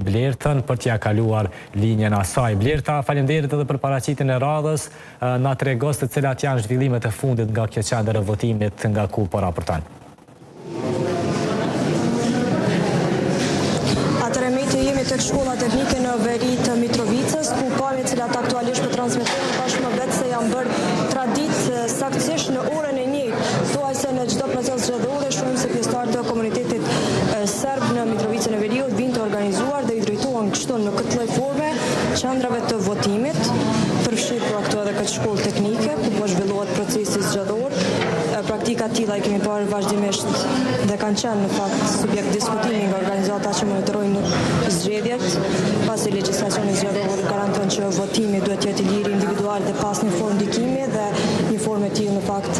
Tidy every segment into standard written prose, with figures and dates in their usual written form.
Blertën për t'ja kaluar linjën asaj. Blerta, faleminderit edhe për paraqitjen e radhës, na tregos se cilat janë zhvillimet e fundit nga kjo qendër e votimit, nga ku po raporton. Jemi tek shkolla teknike në veri të Mitrovicës, ku pamjet cilat aktualisht po transmetojnë tashmë vetë se janë bërë traditë saktësisht në orën e 1. Thuaj se në çdo proces zgjedhore shohim se pjesëtarët e komunitetit serb në Mitrovicën e Veriut vinë të organizuar dhe i drejtohen kështu në këtë lloj forme qendrave të votimit, përfshirë për këtu edhe këtë shkollë teknike, ku po zhvillohet procesi zgjedhor. Praktika të tilla i kemi parë vazhdimisht dhe kanë qenë në fakt subjekt diskutimi nga organizata që monitorojnë zgjedhjet, pasi legjislacioni zgjedhor garanton që votimi duhet të jetë i lirë, individual dhe pas një formë ndikimi, dhe një formë e tillë në fakt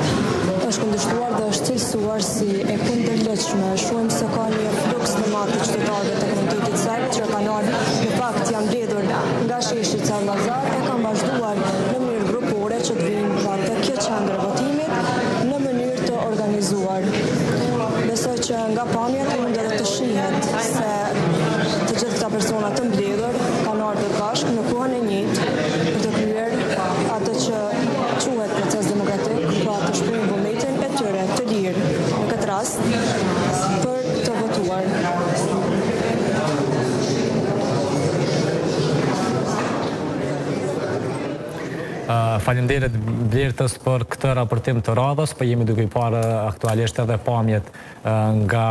është kundërshtuar dhe është cilësuar si e kundërligjshme. Shohim se ka një fluks të madh të qytetarëve të komunitetit serb që kanë ardhur, në fakt janë mbledhur nga sheshi Cavllazar e kanë vazhduar në mënyrë grupore që të vinë tek kjo qendër e votimit në mënyrë të organizuar. Besoj që nga pamjet mund edhe të shihet se të gjithë këta persona të mbledhur kanë ardhur bashkë në kohën e njëjtë për të kryer atë që quhet proces demokratik, pra të shprehin vullnetin e tyre të lirë, në këtë rast për të votuar. Faleminderit Blertës për këtë raportim të radhës, po jemi duke i parë aktualisht edhe pamjet nga